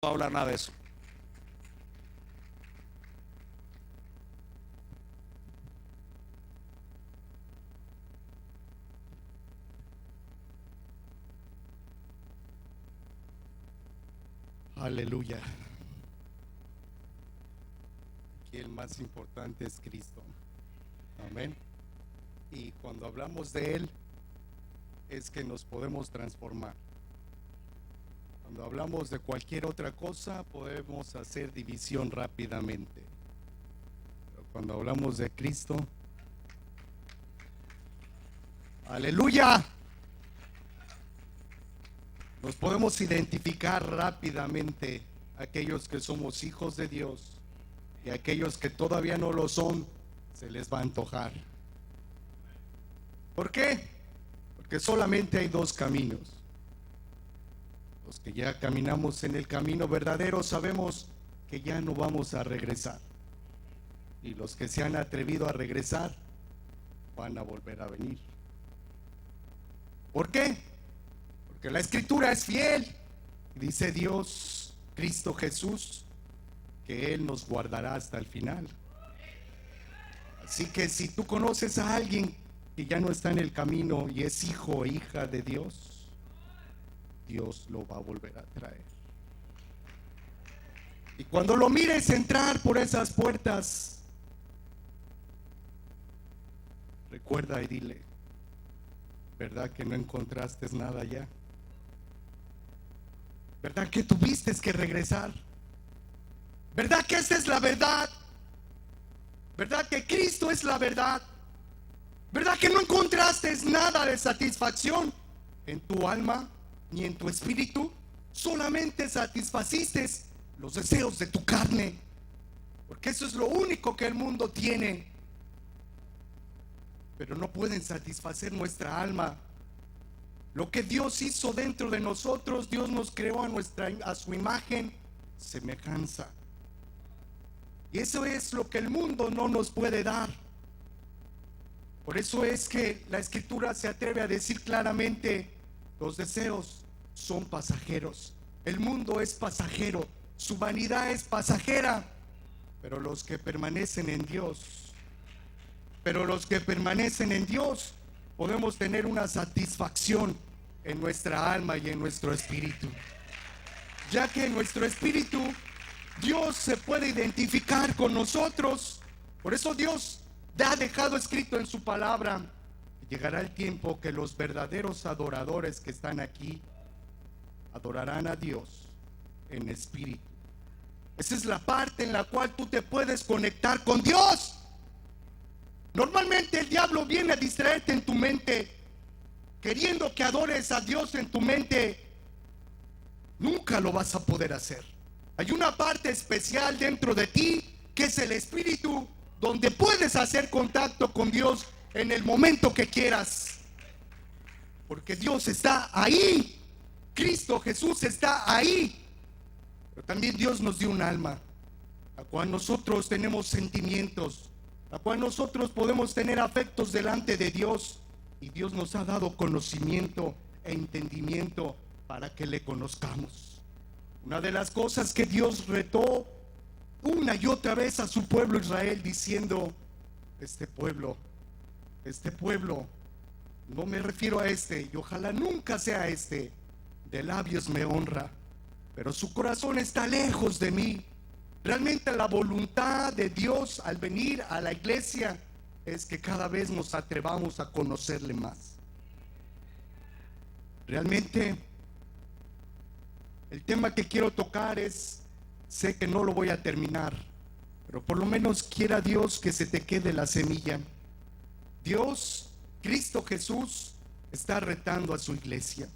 No hablar nada de eso. Aleluya. Aquí el más importante es Cristo. Amén. Y cuando hablamos de Él, es que nos podemos transformar. Cuando hablamos de cualquier otra cosa, podemos hacer división rápidamente. Pero cuando hablamos de Cristo, aleluya, nos podemos identificar rápidamente aquellos que somos hijos de Dios, y aquellos que todavía no lo son, se les va a antojar. ¿Por qué? Porque solamente hay dos caminos. Los que ya caminamos en el camino verdadero sabemos que ya no vamos a regresar. Y los que se han atrevido a regresar van a volver a venir. ¿Por qué? Porque la Escritura es fiel. Dice Dios, Cristo Jesús, que Él nos guardará hasta el final. Así que si tú conoces a alguien que ya no está en el camino y es hijo o hija de Dios, Dios lo va a volver a traer. Y cuando lo mires entrar por esas puertas, recuerda y dile: ¿verdad que no encontraste nada allá? ¿Verdad que tuviste que regresar? ¿Verdad que esa es la verdad? ¿Verdad que Cristo es la verdad? ¿Verdad que no encontraste nada de satisfacción en tu alma ni en tu espíritu? Solamente satisfaciste los deseos de tu carne, porque eso es lo único que el mundo tiene. Pero no pueden satisfacer nuestra alma. Lo que Dios hizo dentro de nosotros, Dios nos creó a su imagen, semejanza. Y eso es lo que el mundo no nos puede dar. Por eso es que la Escritura se atreve a decir claramente: los deseos son pasajeros, el mundo es pasajero, su vanidad es pasajera, pero los que permanecen en Dios, podemos tener una satisfacción en nuestra alma y en nuestro espíritu, ya que en nuestro espíritu Dios se puede identificar con nosotros. Por eso Dios ha dejado escrito en su palabra: llegará el tiempo que los verdaderos adoradores que están aquí adorarán a Dios en espíritu. Esa es la parte en la cual tú te puedes conectar con Dios. Normalmente el diablo viene a distraerte en tu mente, queriendo que adores a Dios en tu mente. Nunca lo vas a poder hacer. Hay una parte especial dentro de ti, que es el espíritu, donde puedes hacer contacto con Dios en el momento que quieras, porque Dios está ahí. Cristo Jesús está ahí. Pero también Dios nos dio un alma, la cual nosotros tenemos sentimientos, la cual nosotros podemos tener afectos delante de Dios, y Dios nos ha dado conocimiento e entendimiento para que le conozcamos. Una de las cosas que Dios retó una y otra vez a su pueblo Israel, diciendo: este pueblo, no me refiero a y ojalá nunca sea de labios me honra, pero su corazón está lejos de mí. Realmente la voluntad de Dios al venir a la iglesia es que cada vez nos atrevamos a conocerle más. Realmente el tema que quiero tocar sé que no lo voy a terminar, pero por lo menos quiera Dios que se te quede la semilla. Dios, Cristo Jesús, está retando a su iglesia.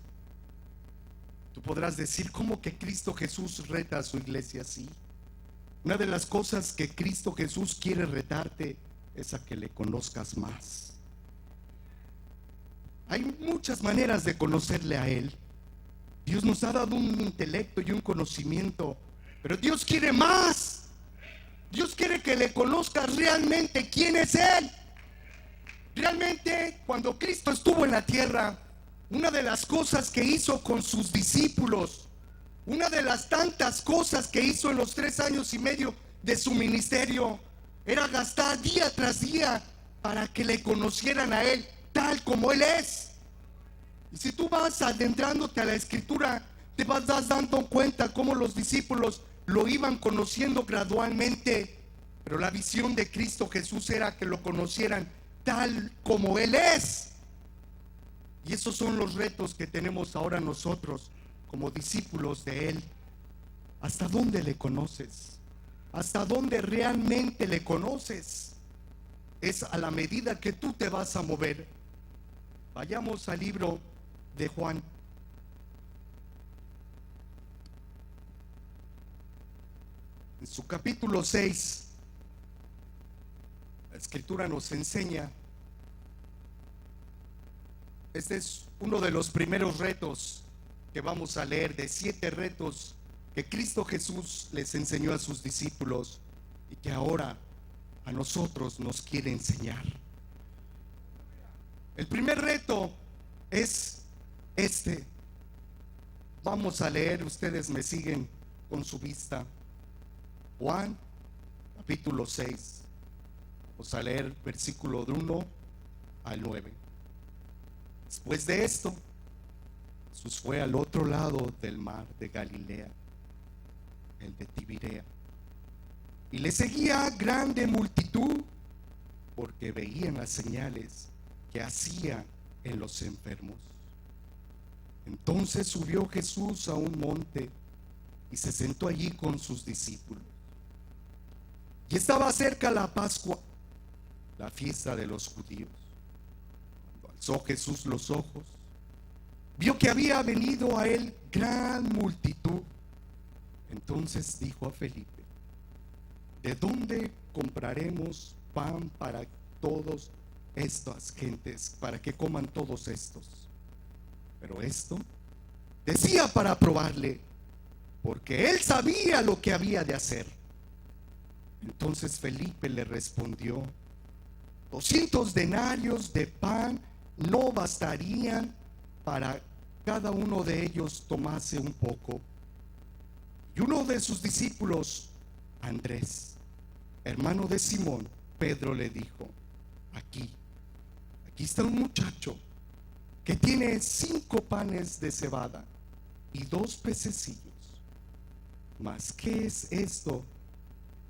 Tú podrás decir: ¿cómo que Cristo Jesús reta a su iglesia? Sí. Una de las cosas que Cristo Jesús quiere retarte es a que le conozcas más. Hay muchas maneras de conocerle a Él. Dios nos ha dado un intelecto y un conocimiento, pero Dios quiere más. Dios quiere que le conozcas realmente quién es Él. Realmente, cuando Cristo estuvo en la tierra, una de las cosas que hizo con sus discípulos Una de las tantas cosas que hizo en los 3 años y medio de su ministerio era gastar día tras día para que le conocieran a Él tal como Él es. Y si tú vas adentrándote a la Escritura, te vas dando cuenta cómo los discípulos lo iban conociendo gradualmente. Pero la visión de Cristo Jesús era que lo conocieran tal como Él es. Y esos son los retos que tenemos ahora nosotros como discípulos de Él. ¿Hasta dónde le conoces? ¿Hasta dónde realmente le conoces? Es a la medida que tú te vas a mover. Vayamos al libro de Juan. En su capítulo 6, la Escritura nos enseña. Este es uno de los primeros retos que vamos a leer, de 7 retos que Cristo Jesús les enseñó a sus discípulos y que ahora a nosotros nos quiere enseñar. El primer reto es este. Vamos a leer, ustedes me siguen con su vista. Juan, capítulo 6. Vamos a leer versículo de 1 al 9. Después de esto, Jesús fue al otro lado del mar de Galilea, el de Tiberia, y le seguía grande multitud, porque veían las señales que hacía en los enfermos. Entonces subió Jesús a un monte y se sentó allí con sus discípulos. Y estaba cerca la Pascua, la fiesta de los judíos. Cuando alzó Jesús los ojos, vio que había venido a él gran multitud. Entonces dijo a Felipe: ¿de dónde compraremos pan para todas estas gentes, para que coman todos estos? Pero esto decía para probarle, porque él sabía lo que había de hacer. Entonces Felipe le respondió: 200 denarios de pan no bastarían para cada uno de ellos tomase un poco. Y uno de sus discípulos, Andrés, hermano de Simón, Pedro, le dijo: aquí está un muchacho que tiene 5 panes de cebada y 2 pececillos. ¿Mas qué es esto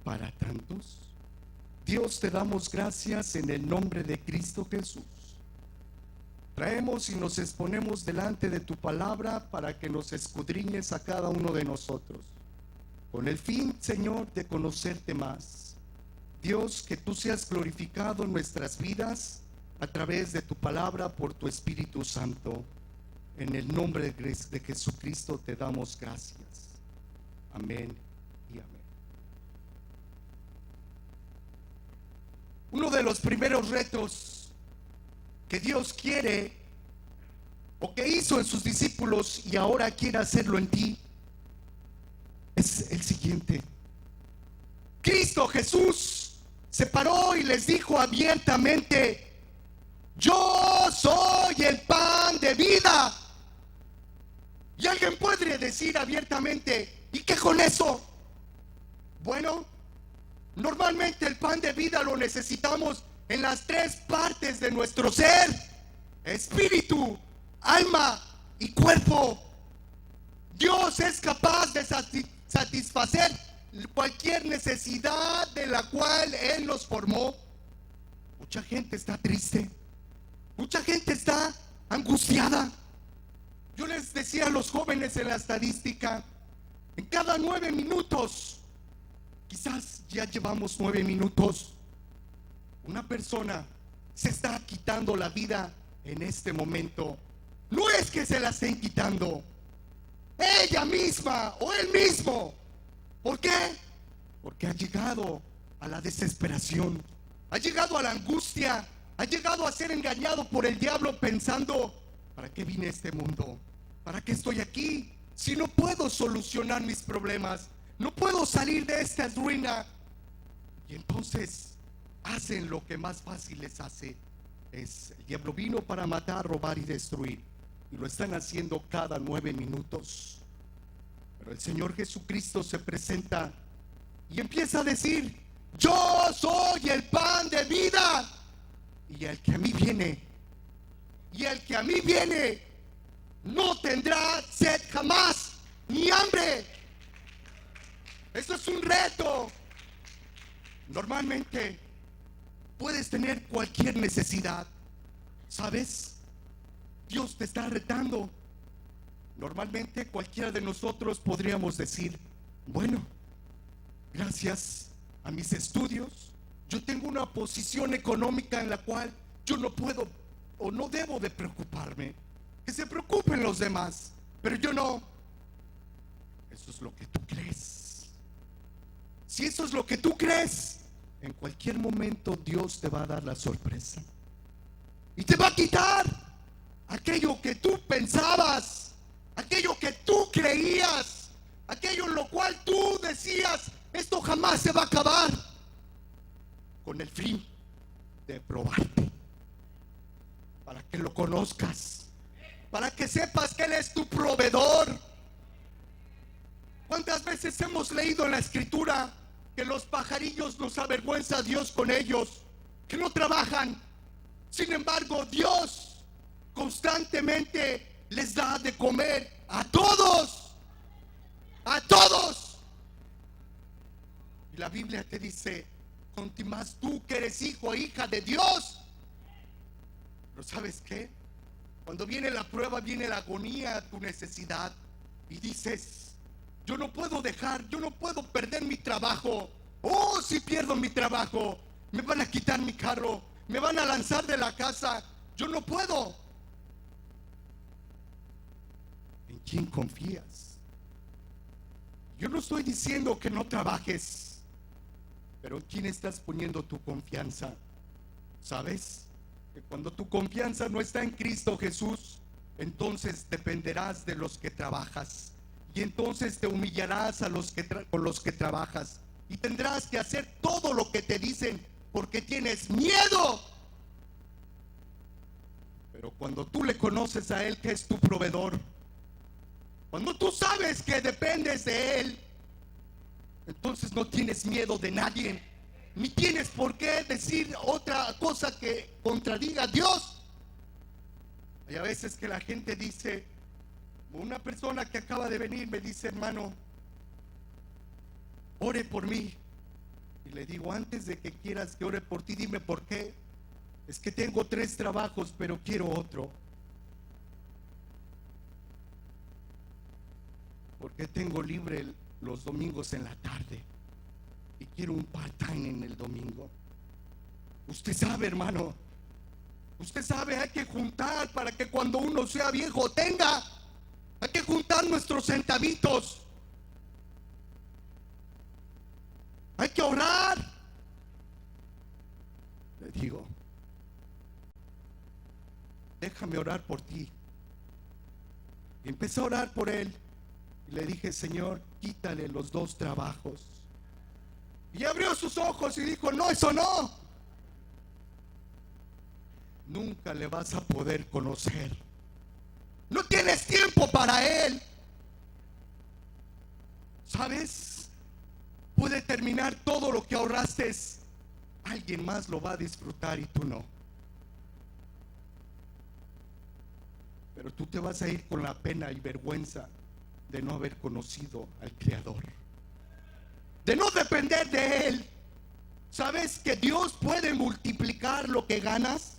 para tantos? Dios, te damos gracias en el nombre de Cristo Jesús. Traemos y nos exponemos delante de tu palabra para que nos escudriñes a cada uno de nosotros, con el fin, Señor, de conocerte más. Dios, que tú seas glorificado en nuestras vidas a través de tu palabra por tu Espíritu Santo. En el nombre de Jesucristo te damos gracias. Amén y amén. Uno de los primeros retos que Dios quiere, o que hizo en sus discípulos y ahora quiere hacerlo en ti, es el siguiente. Cristo Jesús se paró y les dijo abiertamente: yo soy el pan de vida. Y alguien puede decir abiertamente: ¿y qué con eso? Bueno, normalmente el pan de vida lo necesitamos en las 3 partes de nuestro ser: espíritu, alma y cuerpo. Dios es capaz de satisfacer cualquier necesidad de la cual Él nos formó. Mucha gente está triste, mucha gente está angustiada. Yo les decía a los jóvenes en la estadística, en cada 9 minutos, quizás ya llevamos 9 minutos, una persona se está quitando la vida en este momento. No es que se la estén quitando, ella misma o él mismo. ¿Por qué? Porque ha llegado a la desesperación, ha llegado a la angustia, ha llegado a ser engañado por el diablo pensando: ¿para qué vine a este mundo? ¿Para qué estoy aquí? Si no puedo solucionar mis problemas, no puedo salir de esta ruina. Y entonces hacen lo que más fácil les hace. El diablo vino para matar, robar y destruir, y lo están haciendo cada 9 minutos. Pero el Señor Jesucristo se presenta y empieza a decir: yo soy el pan de vida, y el que a mí viene, no tendrá sed jamás, ni hambre. Eso es un reto. Normalmente puedes tener cualquier necesidad, ¿sabes? Dios te está retando. Normalmente cualquiera de nosotros podríamos decir: bueno, gracias a mis estudios, yo tengo una posición económica en la cual yo no puedo o no debo de preocuparme. Que se preocupen los demás, pero yo no. Eso es lo que tú crees. Si eso es lo que tú crees, en cualquier momento Dios te va a dar la sorpresa y te va a quitar aquello que tú pensabas, aquello que tú creías, aquello en lo cual tú decías: esto jamás se va a acabar, con el fin de probarte, para que lo conozcas, para que sepas que Él es tu proveedor. ¿Cuántas veces hemos leído en la Escritura que los pajarillos nos avergüenza a Dios con ellos, que no trabajan? Sin embargo, Dios constantemente les da de comer a todos, a todos. Y la Biblia te dice: cuanto más tú que eres hijo e hija de Dios. Pero ¿sabes qué? Cuando viene la prueba, viene la agonía, tu necesidad, y dices: yo no puedo perder mi trabajo. Oh, si pierdo mi trabajo, me van a quitar mi carro, me van a lanzar de la casa. Yo no puedo. ¿En quién confías? Yo no estoy diciendo que no trabajes, pero ¿en quién estás poniendo tu confianza? ¿Sabes? Que cuando tu confianza no está en Cristo Jesús, entonces dependerás de los que trabajas, y entonces te humillarás con los que trabajas, y tendrás que hacer todo lo que te dicen porque tienes miedo. Pero cuando tú le conoces a Él, que es tu proveedor, cuando tú sabes que dependes de Él, entonces no tienes miedo de nadie, ni tienes por qué decir otra cosa que contradiga a Dios. Hay a veces que la gente dice, una persona que acaba de venir me dice: hermano, ore por mí. Y le digo: antes de que quieras que ore por ti, dime por qué. Es que tengo 3 trabajos, pero quiero otro. ¿Por qué tengo libre los domingos en la tarde y quiero un part-time en el domingo? Usted sabe, hermano, usted sabe, hay que juntar para que cuando uno sea viejo tenga. Hay que juntar nuestros centavitos. Hay que orar. Le digo: déjame orar por ti. Y empecé a orar por él. Y le dije: Señor, quítale los 2 trabajos. Y abrió sus ojos y dijo: no, eso no. Nunca le vas a poder conocer. No tienes tiempo para Él. ¿Sabes? Puede terminar todo lo que ahorraste. Alguien más lo va a disfrutar y tú no. Pero tú te vas a ir con la pena y vergüenza de no haber conocido al Creador, de no depender de Él. ¿Sabes que Dios puede multiplicar lo que ganas?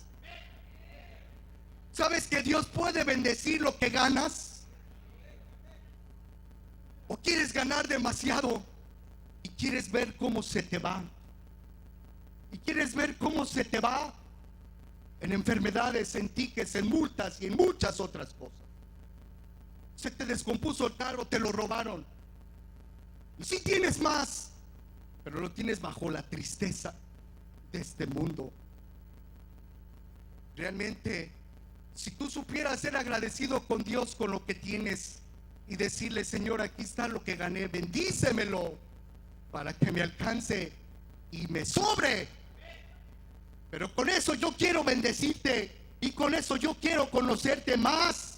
¿Sabes que Dios puede bendecir lo que ganas? ¿O quieres ganar demasiado y quieres ver cómo se te va? ¿Y quieres ver cómo se te va? En enfermedades, en tickets, en multas y en muchas otras cosas. Se te descompuso el carro, te lo robaron. Y sí tienes más, pero lo tienes bajo la tristeza de este mundo. Realmente, si tú supieras ser agradecido con Dios con lo que tienes y decirle: Señor, aquí está lo que gané, bendícemelo para que me alcance y me sobre. Pero con eso yo quiero bendecirte y con eso yo quiero conocerte más.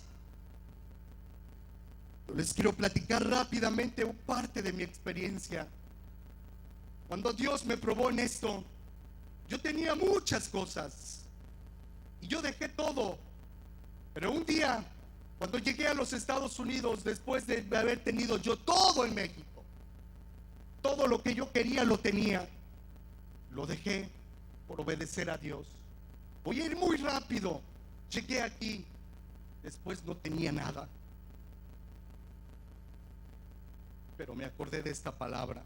Yo les quiero platicar rápidamente parte de mi experiencia. Cuando Dios me probó en esto, yo tenía muchas cosas y yo dejé todo. Pero un día, cuando llegué a los Estados Unidos, después de haber tenido yo todo en México, todo lo que yo quería lo tenía, lo dejé por obedecer a Dios. Voy a ir muy rápido. Llegué aquí, después no tenía nada, pero me acordé de esta palabra.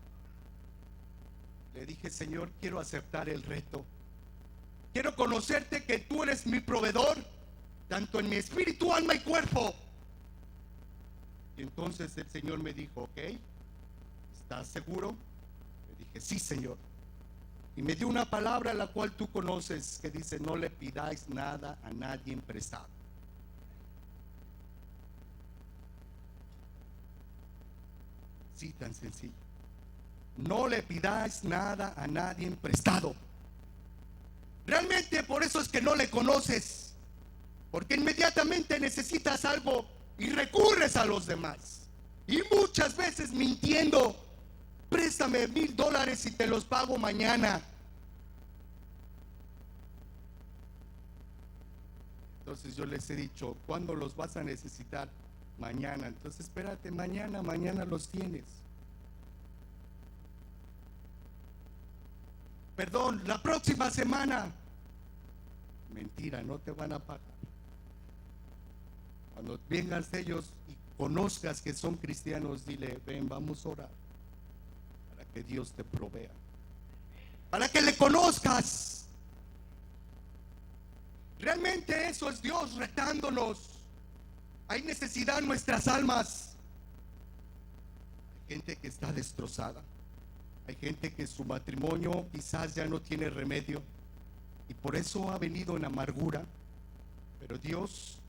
Le dije: Señor, quiero aceptar el reto. Quiero conocerte, que tú eres mi proveedor, tanto en mi espíritu, alma y cuerpo. Y entonces el Señor me dijo: ok, ¿estás seguro? Le dije: sí, Señor. Y me dio una palabra, la cual tú conoces, que dice: no le pidáis nada a nadie prestado. Sí, tan sencillo. No le pidáis nada a nadie prestado. Realmente por eso es que no le conoces, porque inmediatamente necesitas algo y recurres a los demás, y muchas veces mintiendo: préstame $1,000 y te los pago mañana. Entonces yo les he dicho: ¿cuándo los vas a necesitar? Mañana. Entonces espérate, mañana los tienes. Perdón, la próxima semana. Mentira, no te van a pagar. Cuando vengas ellos y conozcas que son cristianos, dile: ven, vamos a orar para que Dios te provea, para que le conozcas. Realmente eso es Dios retándonos. Hay necesidad en nuestras almas. Hay gente que está destrozada. Hay gente que su matrimonio quizás ya no tiene remedio y por eso ha venido en amargura. Pero Dios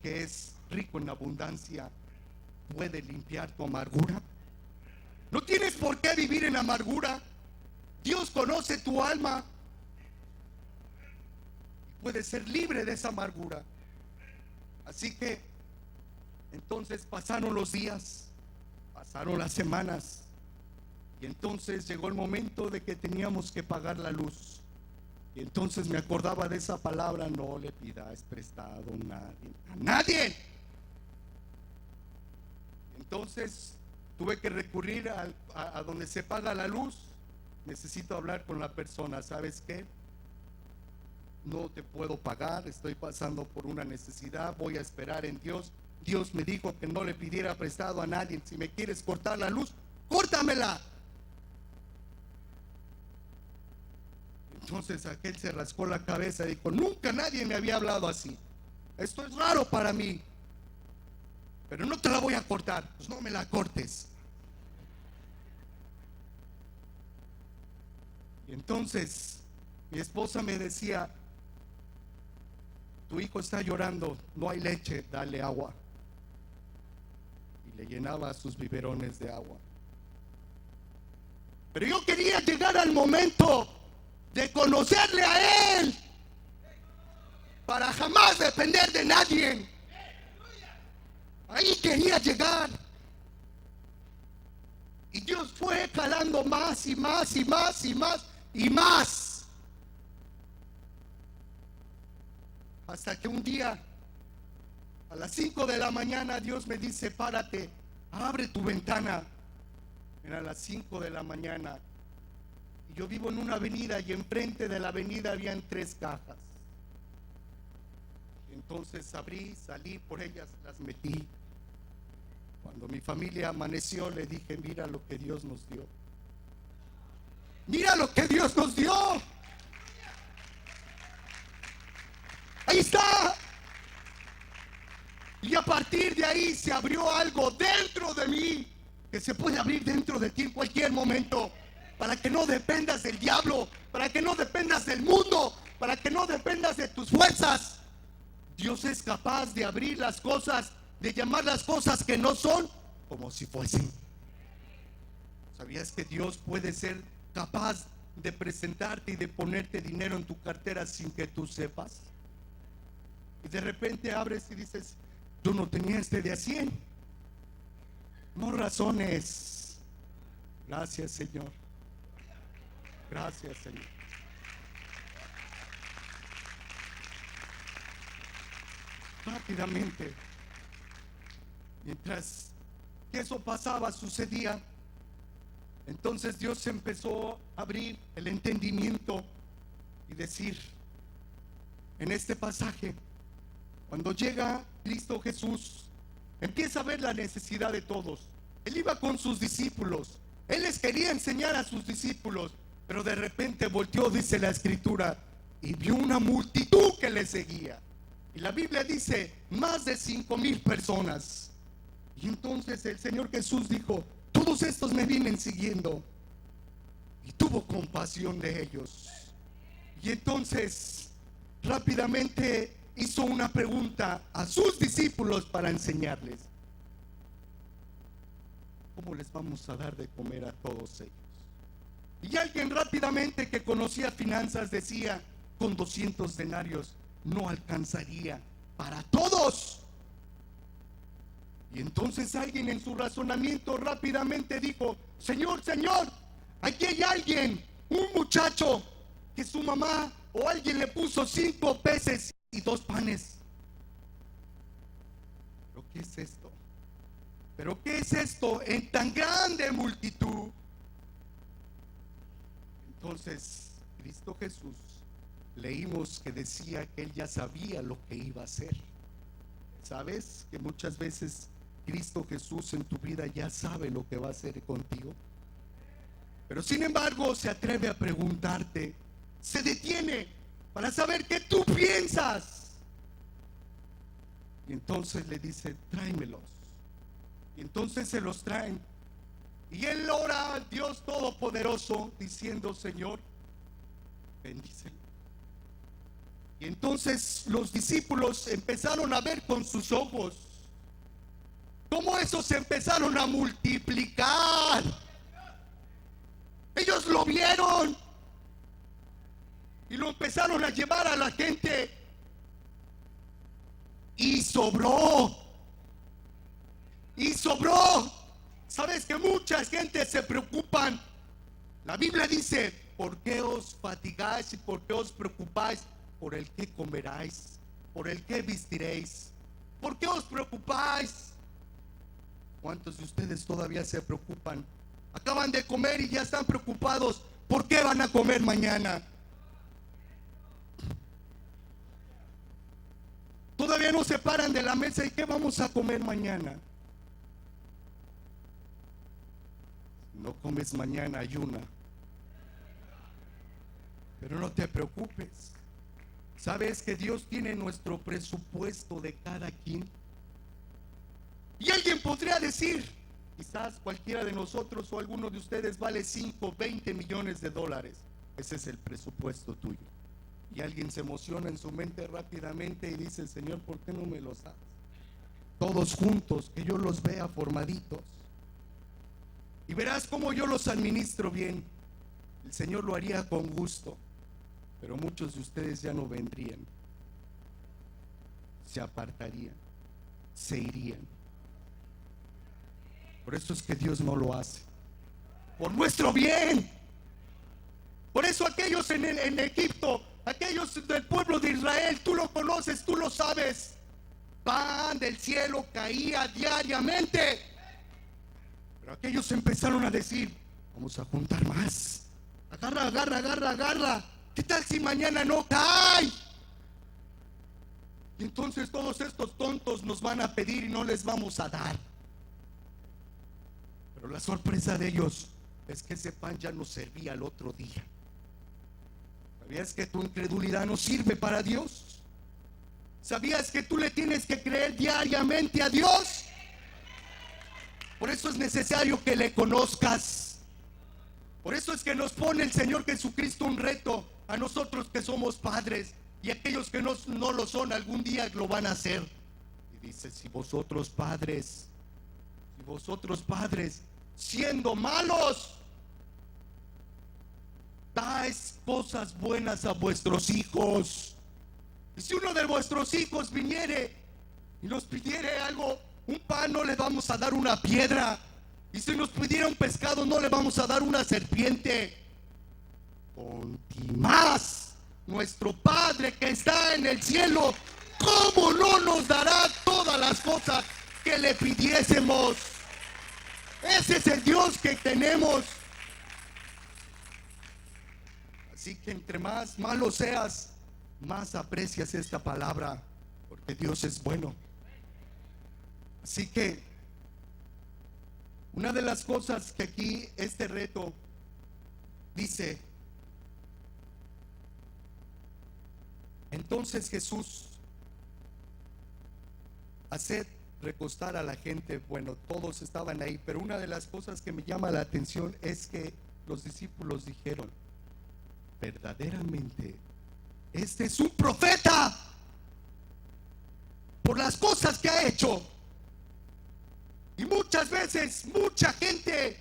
que es rico en abundancia, puede limpiar tu amargura. No tienes por qué vivir en amargura. Dios conoce tu alma y puedes ser libre de esa amargura. Así que entonces pasaron los días, pasaron las semanas, y entonces llegó el momento de que teníamos que pagar la luz. Y entonces me acordaba de esa palabra: no le pidas prestado a nadie. Entonces tuve que recurrir a donde se paga la luz. Necesito hablar con la persona: ¿sabes qué? No te puedo pagar, estoy pasando por una necesidad, voy a esperar en Dios. Dios me dijo que no le pidiera prestado a nadie. Si me quieres cortar la luz, córtamela. Entonces aquel se rascó la cabeza y dijo: nunca nadie me había hablado así. Esto es raro para mí, pero no te la voy a cortar. Pues no me la cortes. Y entonces mi esposa me decía: tu hijo está llorando, no hay leche, dale agua. Y le llenaba sus biberones de agua. Pero yo quería llegar al momento de conocerle a Él, para jamás depender de nadie. Ahí quería llegar. Y Dios fue jalando más y más y más y más y más, hasta que un día a las 5 de la mañana Dios me dice: párate, abre tu ventana. Eran las 5 de la mañana y yo vivo en una avenida, y enfrente de la avenida habían 3 cajas. Entonces abrí, salí por ellas, las metí. Cuando mi familia amaneció, le dije: mira lo que Dios nos dio. Mira lo que Dios nos dio. Ahí está. Y a partir de ahí se abrió algo dentro de mí, que se puede abrir dentro de ti en cualquier momento, para que no dependas del diablo, para que no dependas del mundo, para que no dependas de tus fuerzas. Dios es capaz de abrir las cosas, de llamar las cosas que no son como si fuesen. ¿Sabías que Dios puede ser capaz de presentarte y de ponerte dinero en tu cartera sin que tú sepas? Y de repente abres y dices: yo no tenía este de a 100, No razones. Gracias, Señor. Gracias, Señor. Rápidamente, mientras que eso pasaba, sucedía, entonces Dios empezó a abrir el entendimiento y decir, en este pasaje, cuando llega Cristo Jesús, empieza a ver la necesidad de todos. Él iba con sus discípulos, Él les quería enseñar a sus discípulos, pero de repente volteó, dice la Escritura, y vio una multitud que le seguía. Y la Biblia dice, más de 5,000 personas. Y entonces el Señor Jesús dijo, todos estos me vienen siguiendo. Y tuvo compasión de ellos. Y entonces rápidamente hizo una pregunta a sus discípulos para enseñarles. ¿Cómo les vamos a dar de comer a todos ellos? Y alguien rápidamente que conocía finanzas decía, con 200 denarios no alcanzaría para todos. Y entonces alguien en su razonamiento rápidamente dijo, Señor, aquí hay alguien, un muchacho que su mamá o alguien le puso 5 peces y 2 panes. ¿Pero qué es esto? ¿Pero qué es esto en tan grande multitud? Entonces Cristo Jesús, leímos que decía que Él ya sabía lo que iba a hacer. ¿Sabes que muchas veces Cristo Jesús en tu vida ya sabe lo que va a hacer contigo? Pero sin embargo se atreve a preguntarte, se detiene para saber qué tú piensas. Y entonces le dice, tráemelos. Y entonces se los traen. Y él ora al Dios Todopoderoso diciendo, Señor, bendícelo. Y entonces los discípulos empezaron a ver con sus ojos cómo esos se empezaron a multiplicar. Ellos lo vieron y lo empezaron a llevar a la gente. Y sobró. Y sobró. Sabes que mucha gente se preocupan. La Biblia dice, ¿por qué os fatigáis y por qué os preocupáis? Por el que comeráis, por el que vestiréis. ¿Por qué os preocupáis? ¿Cuántos de ustedes todavía se preocupan? Acaban de comer y ya están preocupados. ¿Por qué van a comer mañana? Todavía no se paran de la mesa. ¿Y qué vamos a comer mañana? No comes mañana, ayuna. Pero no te preocupes. ¿Sabes que Dios tiene nuestro presupuesto de cada quien? Y alguien podría decir, quizás cualquiera de nosotros o alguno de ustedes vale 5, 20 millones de dólares. Ese es el presupuesto tuyo. Y alguien se emociona en su mente rápidamente y dice, Señor, ¿por qué no me los das? Todos juntos, que yo los vea formaditos. Y verás cómo yo los administro bien. El Señor lo haría con gusto. Pero muchos de ustedes ya no vendrían. Se apartarían. Se irían. Por eso es que Dios no lo hace. Por nuestro bien. Por eso aquellos en Egipto, aquellos del pueblo de Israel, tú lo conoces, tú lo sabes. Pan del cielo caía diariamente. Pero aquellos empezaron a decir, vamos a juntar más. Agarra. ¿Qué tal si mañana no cae? Y entonces todos estos tontos nos van a pedir y no les vamos a dar. Pero la sorpresa de ellos es que ese pan ya no servía al otro día. ¿Sabías que tu incredulidad no sirve para Dios? ¿Sabías que tú le tienes que creer diariamente a Dios? Por eso es necesario que le conozcas. Por eso es que nos pone el Señor Jesucristo un reto a nosotros que somos padres, y aquellos que no lo son algún día lo van a hacer. Y dice, si vosotros padres siendo malos dais cosas buenas a vuestros hijos, y si uno de vuestros hijos viniere y nos pidiere algo, un pan, no le vamos a dar una piedra. Y si nos pidiera un pescado, no le vamos a dar una serpiente. Más nuestro Padre que está en el cielo, ¿cómo no nos dará todas las cosas que le pidiésemos? Ese es el Dios que tenemos. Así que entre más malo seas, más aprecias esta palabra, porque Dios es bueno. Así que una de las cosas que aquí este reto dice: entonces Jesús, haced recostar a la gente. Bueno, todos estaban ahí, pero una de las cosas que me llama la atención es que los discípulos dijeron: verdaderamente este es un profeta por las cosas que ha hecho. Y muchas veces mucha gente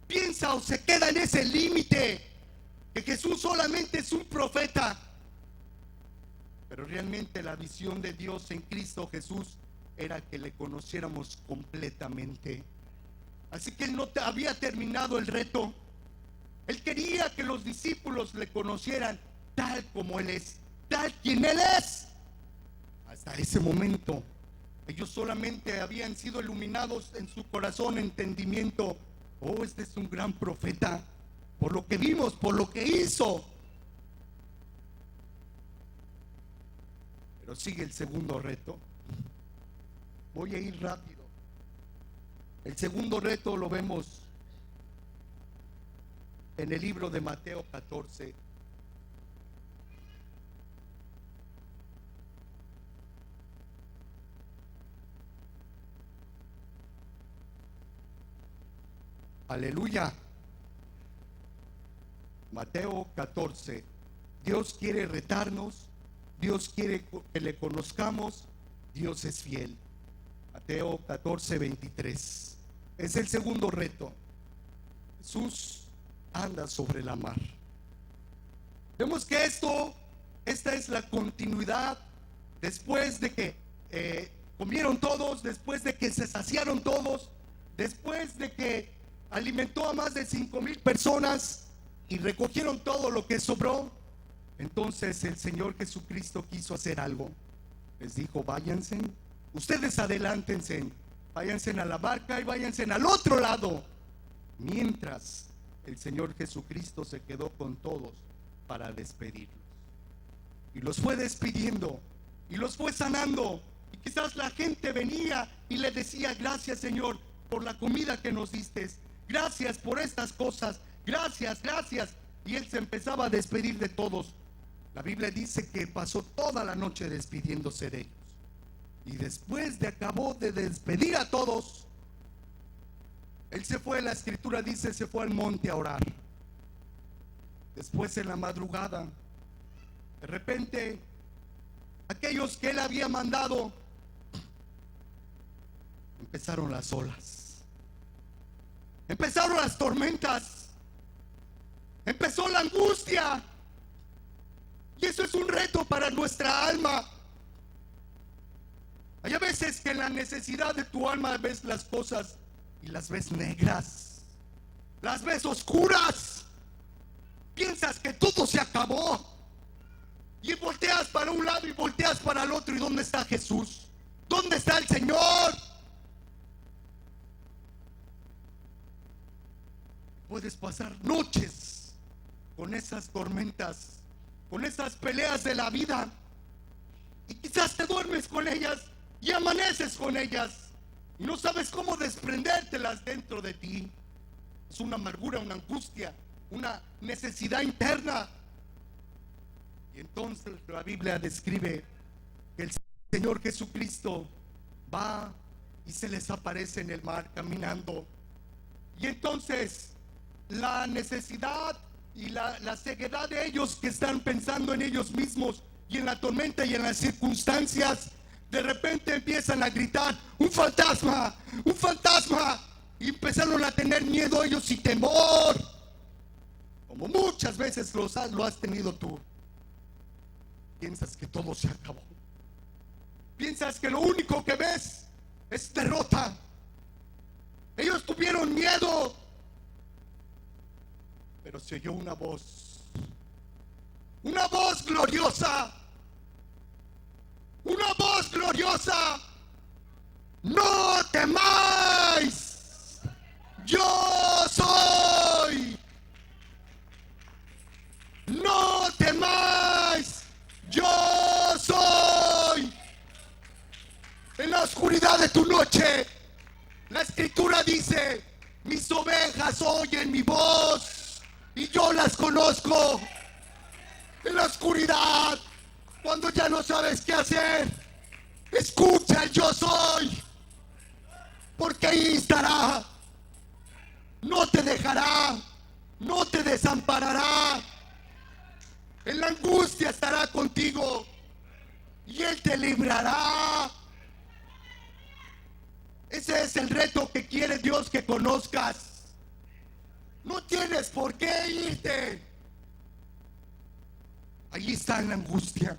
piensa o se queda en ese límite que Jesús solamente es un profeta, pero realmente la visión de Dios en Cristo Jesús era que le conociéramos completamente. Así que él no había terminado el reto. Él quería que los discípulos le conocieran tal como él es, tal quien él es. Hasta ese momento ellos solamente habían sido iluminados en su corazón, entendimiento: oh, este es un gran profeta, por lo que vimos, por lo que hizo. Pero sigue el segundo reto. Voy a ir rápido. El segundo reto lo vemos en el libro de Mateo 14. Aleluya. Mateo 14. Dios quiere retarnos. Dios quiere que le conozcamos. Dios es fiel. Mateo 14, 23. Es el segundo reto. Jesús anda sobre la mar. Vemos que esta es la continuidad después de que comieron todos, después de que se saciaron todos, después de que alimentó a más de 5,000 personas y recogieron todo lo que sobró. Entonces el Señor Jesucristo quiso hacer algo. Les dijo: váyanse, ustedes adelántense, váyanse a la barca y váyanse al otro lado. Mientras el Señor Jesucristo se quedó con todos para despedirlos. Y los fue despidiendo y los fue sanando. Y quizás la gente venía y le decía: gracias, Señor, por la comida que nos diste. Gracias por estas cosas. Gracias, gracias. Y él se empezaba a despedir de todos. La Biblia dice que pasó toda la noche despidiéndose de ellos. Y después de acabó de despedir a todos, él se fue, la escritura dice, se fue al monte a orar. Después, en la madrugada, de repente, aquellos que él había mandado, empezaron las olas, empezaron las tormentas, empezó la angustia. Y eso es un reto para nuestra alma. Hay a veces que en la necesidad de tu alma ves las cosas y las ves negras, las ves oscuras. Piensas que todo se acabó y volteas para un lado y volteas para el otro. ¿Y dónde está Jesús? ¿Dónde está el Señor? Puedes pasar noches con esas tormentas, con esas peleas de la vida, y quizás te duermes con ellas y amaneces con ellas y no sabes cómo desprendértelas dentro de ti. Es una amargura, una angustia, una necesidad interna. Y entonces la Biblia describe que el Señor Jesucristo va y se les aparece en el mar caminando. Y entonces la necesidad y la ceguedad de ellos, que están pensando en ellos mismos y en la tormenta y en las circunstancias, de repente empiezan a gritar: un fantasma, un fantasma. Y empezaron a tener miedo ellos y temor, como muchas veces lo has tenido tú. Piensas que todo se acabó, piensas que lo único que ves es derrota. Ellos tuvieron miedo, pero se oyó una voz gloriosa, una voz gloriosa. No temáis, yo soy. No temáis, yo soy. En la oscuridad de tu noche, la escritura dice: mis ovejas oyen mi voz y yo las conozco. En la oscuridad, cuando ya no sabes qué hacer, escucha el yo soy, porque ahí estará. No te dejará, no te desamparará. En la angustia estará contigo y Él te librará. Ese es el reto que quiere Dios que conozcas. No tienes por qué irte. Allí está en la angustia.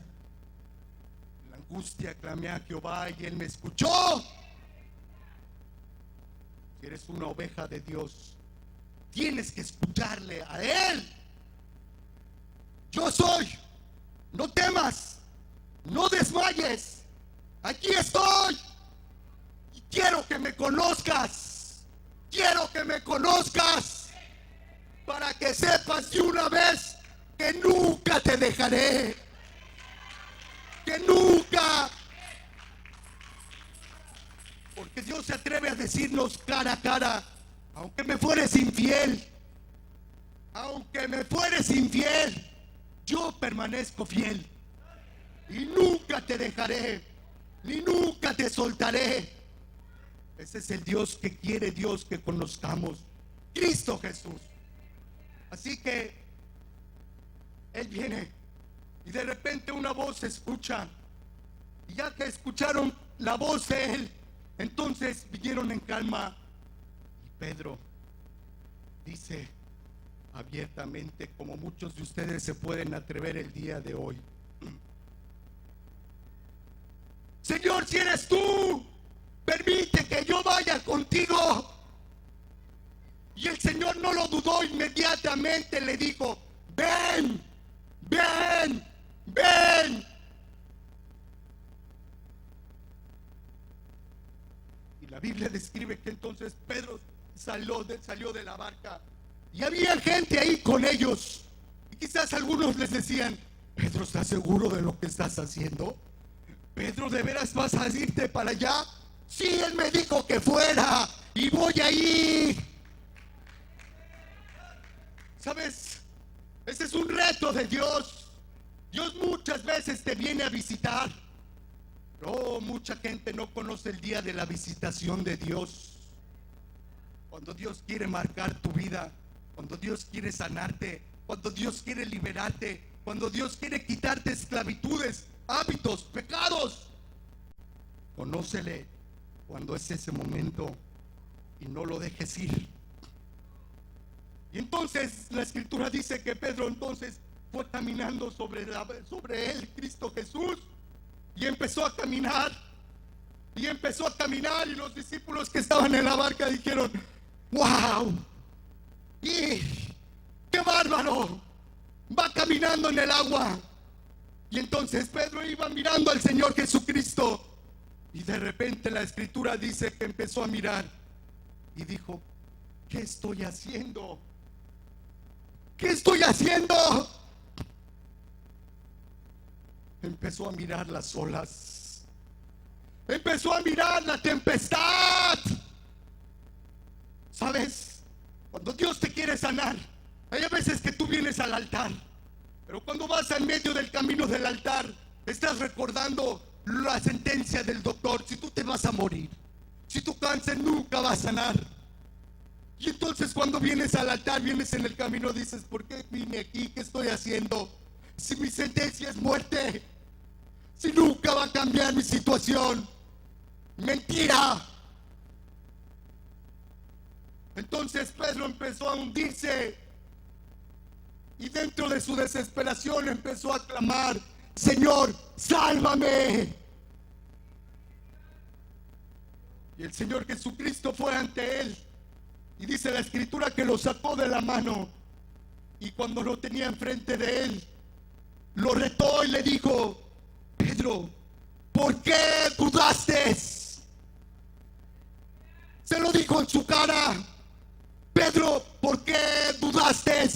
En la angustia clamé a Jehová y Él me escuchó. Si eres una oveja de Dios, tienes que escucharle a Él. Yo soy. No temas. No desmayes. Aquí estoy. Y quiero que me conozcas. Quiero que me conozcas. Para que sepas de una vez que nunca te dejaré. Que nunca. Porque Dios se atreve a decirnos cara a cara: aunque me fueres infiel, aunque me fueres infiel, yo permanezco fiel. Y nunca te dejaré, ni nunca te soltaré. Ese es el Dios que quiere Dios que conozcamos. Cristo Jesús. Así que Él viene y de repente una voz se escucha. Y ya que escucharon la voz de Él, entonces vinieron en calma. Y Pedro dice abiertamente, como muchos de ustedes se pueden atrever el día de hoy: Señor, si eres tú, permite que yo vaya contigo. Y el Señor no lo dudó, inmediatamente le dijo: ven, ven, ven. Y la Biblia describe que entonces Pedro salió de la barca y había gente ahí con ellos. Y quizás algunos les decían: Pedro, ¿estás seguro de lo que estás haciendo? Pedro, ¿de veras vas a irte para allá? Sí, Él me dijo que fuera y voy a ir. ¿Sabes? Ese es un reto de Dios. Dios muchas veces te viene a visitar. Pero mucha gente no conoce el día de la visitación de Dios. Cuando Dios quiere marcar tu vida, cuando Dios quiere sanarte, cuando Dios quiere liberarte, cuando Dios quiere quitarte esclavitudes, hábitos, pecados. Conócele cuando es ese momento y no lo dejes ir. Y entonces la escritura dice que Pedro entonces fue caminando sobre él, Cristo Jesús, y empezó a caminar. Y empezó a caminar, y los discípulos que estaban en la barca dijeron: ¡wow! ¡Y qué bárbaro! Va caminando en el agua. Y entonces Pedro iba mirando al Señor Jesucristo. Y de repente la escritura dice que empezó a mirar y dijo: ¿qué estoy haciendo? ¿Qué estoy haciendo? Empezó a mirar las olas. Empezó a mirar la tempestad. ¿Sabes? Cuando Dios te quiere sanar, hay veces que tú vienes al altar, pero cuando vas en medio del camino del altar, estás recordando la sentencia del doctor: si tú te vas a morir, si tu cáncer nunca va a sanar. Y entonces cuando vienes al altar, vienes en el camino, dices: ¿por qué vine aquí? ¿Qué estoy haciendo? Si mi sentencia es muerte, si nunca va a cambiar mi situación. Mentira. Entonces Pedro empezó a hundirse y dentro de su desesperación empezó a clamar: Señor, sálvame. Y el Señor Jesucristo fue ante él Y dice la escritura que lo sacó de la mano, y cuando lo tenía enfrente de él, lo retó y le dijo: Pedro, ¿por qué dudaste? Se lo dijo en su cara: Pedro, ¿por qué dudaste?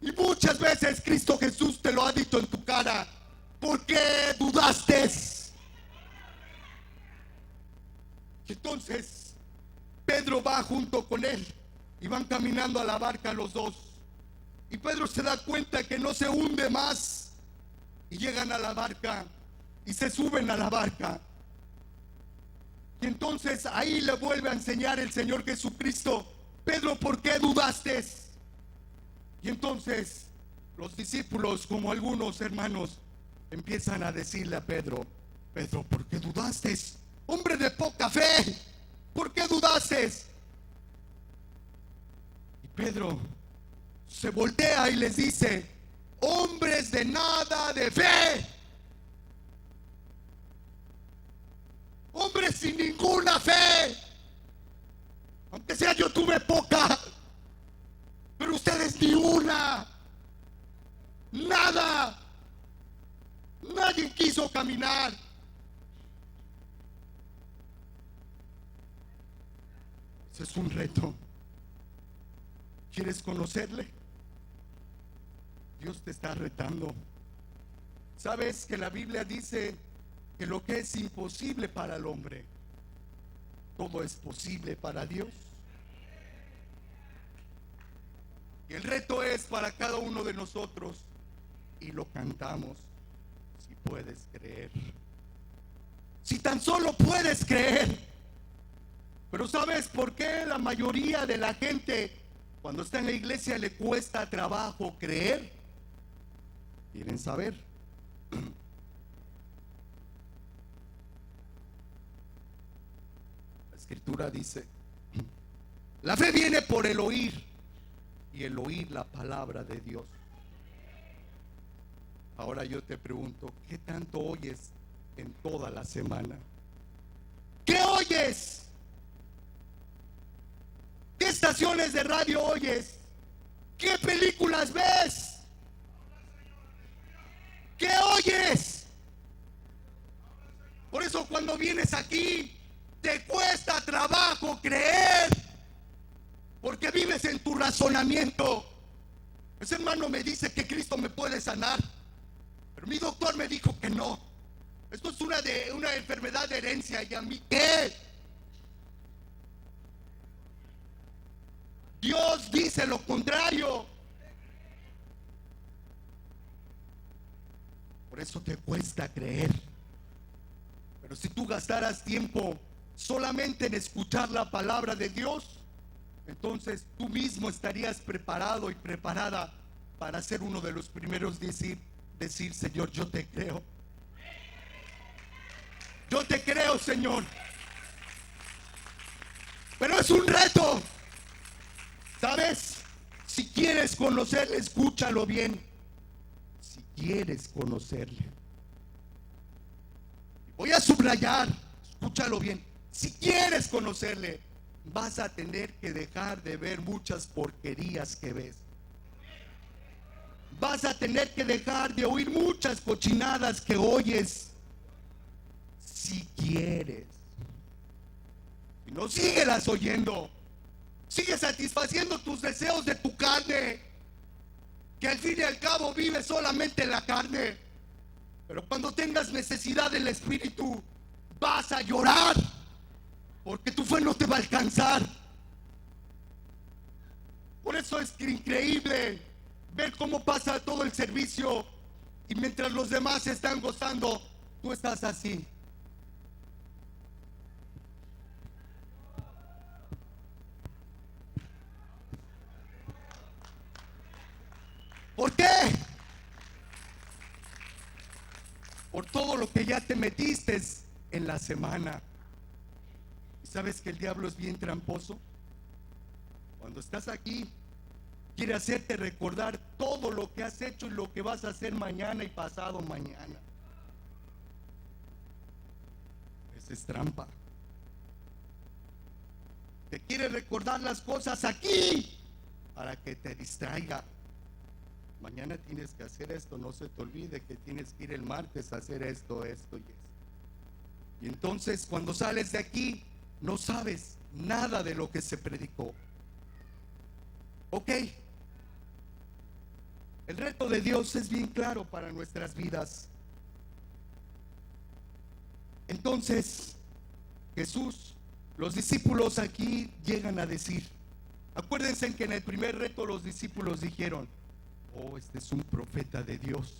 Y muchas veces Cristo Jesús te lo ha dicho en tu cara: ¿por qué dudaste? Y entonces Pedro va junto con él y van caminando a la barca los dos. Y Pedro se da cuenta que no se hunde más. Y llegan a la barca y se suben a la barca. Y entonces ahí le vuelve a enseñar el Señor Jesucristo: Pedro, ¿por qué dudaste? Y entonces los discípulos, como algunos hermanos, empiezan a decirle a Pedro: Pedro, ¿por qué dudaste? Hombre de poca fe, ¿por qué dudaste? Y Pedro se voltea y les dice: hombres de nada de fe, hombres sin ninguna fe. Aunque sea yo tuve poca, pero ustedes ni una, nada. Nadie quiso caminar. Ese es un reto. ¿Quieres conocerle? Dios te está retando. ¿Sabes que la Biblia dice que lo que es imposible para el hombre, todo es posible para Dios? Y el reto es para cada uno de nosotros, y lo cantamos: si puedes creer, si tan solo puedes creer. Pero ¿sabes por qué la mayoría de la gente, cuando está en la iglesia, le cuesta trabajo creer? ¿Quieren saber? La escritura dice: la fe viene por el oír, y el oír la palabra de Dios. Ahora yo te pregunto: ¿qué tanto oyes en toda la semana? ¿Qué oyes? ¿Qué estaciones de radio oyes? ¿Qué películas ves? ¿Qué oyes? Por eso cuando vienes aquí te cuesta trabajo creer, porque vives en tu razonamiento. Ese hermano me dice que Cristo me puede sanar, pero mi doctor me dijo que no. Esto es una enfermedad de herencia. ¿Y a mí qué? Dios dice lo contrario. Por eso te cuesta creer. Pero si tú gastaras tiempo solamente en escuchar la palabra de Dios, entonces tú mismo estarías preparado y preparada para ser uno de los primeros decir: Señor, yo te creo. Yo te creo, Señor. Pero es un reto. ¿Sabes? Si quieres conocerle, escúchalo bien. Si quieres conocerle. Voy a subrayar, escúchalo bien. Si quieres conocerle, vas a tener que dejar de ver muchas porquerías que ves. Vas a tener que dejar de oír muchas cochinadas que oyes. Si quieres. Y no síguelas oyendo. Sigue satisfaciendo tus deseos de tu carne, que al fin y al cabo vive solamente en la carne. Pero cuando tengas necesidad del Espíritu, vas a llorar, porque tu fe no te va a alcanzar. Por eso es increíble ver cómo pasa todo el servicio, y mientras los demás están gozando, tú estás así. ¿Por qué? Por todo lo que ya te metiste en la semana. ¿Y sabes que el diablo es bien tramposo? Cuando estás aquí, quiere hacerte recordar todo lo que has hecho y lo que vas a hacer mañana y pasado mañana. Esa es trampa. Te quiere recordar las cosas aquí para que te distraiga. Mañana tienes que hacer esto, no se te olvide que tienes que ir el martes a hacer esto, esto y esto. Y entonces cuando sales de aquí no sabes nada de lo que se predicó. Ok, el reto de Dios es bien claro para nuestras vidas. Entonces Jesús, los discípulos aquí llegan a decir, acuérdense que en el primer reto los discípulos dijeron, oh, este es un profeta de Dios.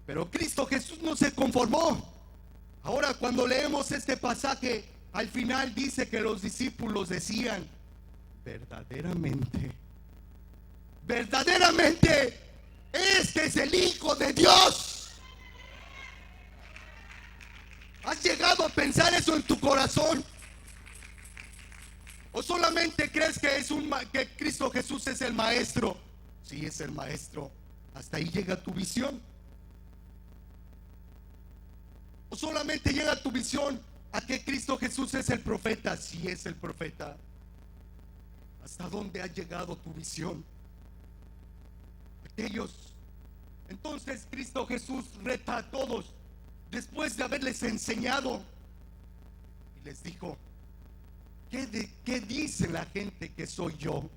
Pero Cristo Jesús no se conformó. Ahora cuando leemos este pasaje, al final dice que los discípulos decían, verdaderamente, este es el Hijo de Dios. ¿Has llegado a pensar eso en tu corazón? ¿O solamente crees que que Cristo Jesús es el maestro? Sí, es el maestro. Hasta ahí llega tu visión. ¿O solamente llega tu visión a que Cristo Jesús es el profeta? Sí, es el profeta. ¿Hasta dónde ha llegado tu visión? Entonces Cristo Jesús reta a todos después de haberles enseñado y les dijo, ¿qué dice la gente que soy yo?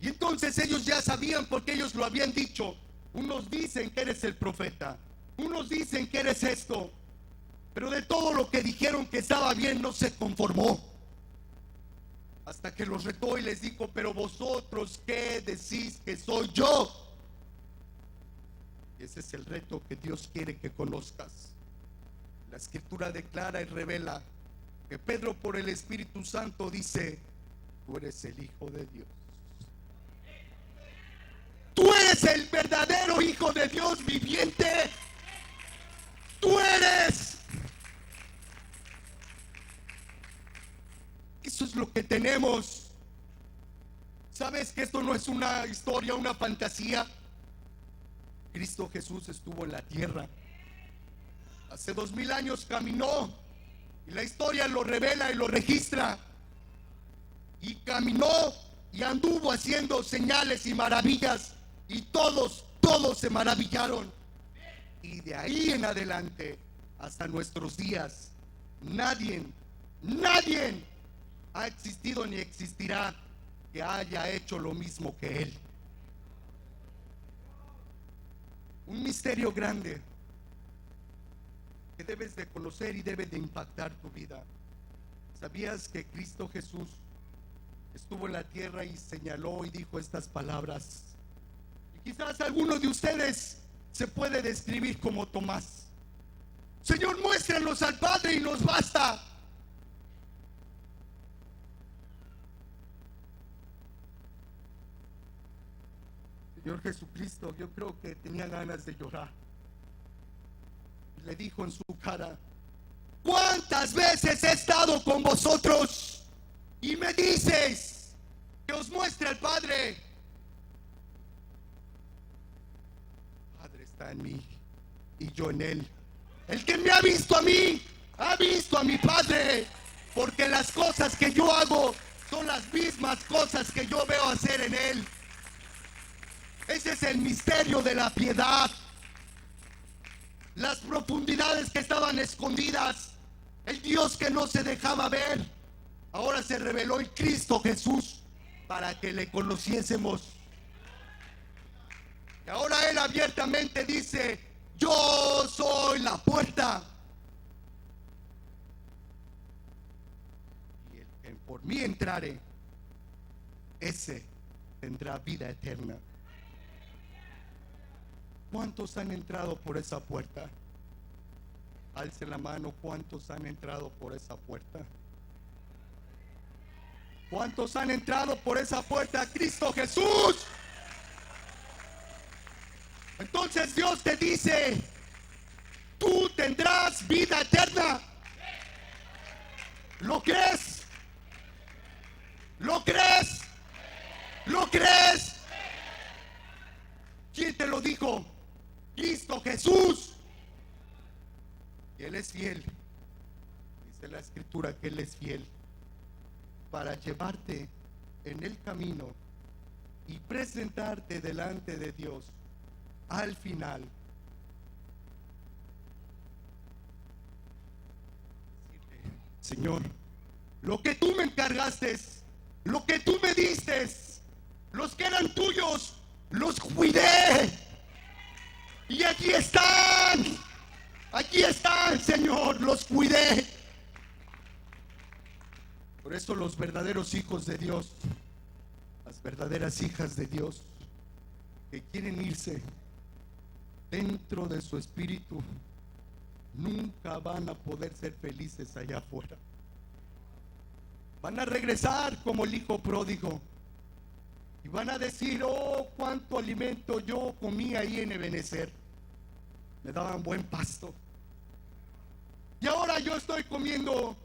Y entonces ellos ya sabían, porque ellos lo habían dicho. Unos dicen que eres el profeta, unos dicen que eres esto, pero de todo lo que dijeron que estaba bien no se conformó, hasta que los retó y les dijo, pero vosotros ¿qué decís que soy yo? Ese es el reto que Dios quiere que conozcas. La Escritura declara y revela que Pedro, por el Espíritu Santo, dice, tú eres el Hijo de Dios. Tú eres el verdadero Hijo de Dios viviente. Tú eres. Eso es lo que tenemos. ¿Sabes que esto no es una historia, una fantasía? Cristo Jesús estuvo en la tierra. Hace 2000 años caminó. Y la historia lo revela y lo registra. Y caminó y anduvo haciendo señales y maravillas. Y todos se maravillaron. Y de ahí en adelante, hasta nuestros días, nadie ha existido ni existirá que haya hecho lo mismo que Él. Un misterio grande que debes de conocer y debe de impactar tu vida. ¿Sabías que Cristo Jesús estuvo en la tierra y señaló y dijo estas palabras? Y quizás alguno de ustedes se puede describir como Tomás. Señor, muéstranos al Padre y nos basta. Señor Jesucristo, yo creo que tenía ganas de llorar. Le dijo en su cara, ¿cuántas veces he estado con vosotros y me dices que os muestre al Padre? Padre está en mí y yo en Él. El que me ha visto a mí, ha visto a mi Padre, porque las cosas que yo hago son las mismas cosas que yo veo hacer en Él. Ese es el misterio de la piedad. Las profundidades que estaban escondidas, el Dios que no se dejaba ver, ahora se reveló en Cristo Jesús para que le conociésemos. Y ahora Él abiertamente dice, yo soy la puerta. Y el que por mí entrare, ese tendrá vida eterna. ¿Cuántos han entrado por esa puerta? Alce la mano, ¿cuántos han entrado por esa puerta? ¿Cuántos han entrado por esa puerta? Cristo Jesús. Entonces Dios te dice, tú tendrás vida eterna. ¿Lo crees? ¿Lo crees? ¿Lo crees? ¿Quién te lo dijo? Cristo Jesús. Y Él es fiel. Dice la Escritura que Él es fiel. para llevarte en el camino y presentarte delante de Dios al final. Señor, lo que tú me encargaste, lo que tú me diste, los que eran tuyos, los cuidé. Y aquí están, Señor, los cuidé. Por eso los verdaderos hijos de Dios, las verdaderas hijas de Dios, que quieren irse dentro de su espíritu, nunca van a poder ser felices allá afuera. Van a regresar como el hijo pródigo y van a decir: oh, cuánto alimento yo comí ahí en Ebenezer, me daban buen pasto, y ahora yo estoy comiendo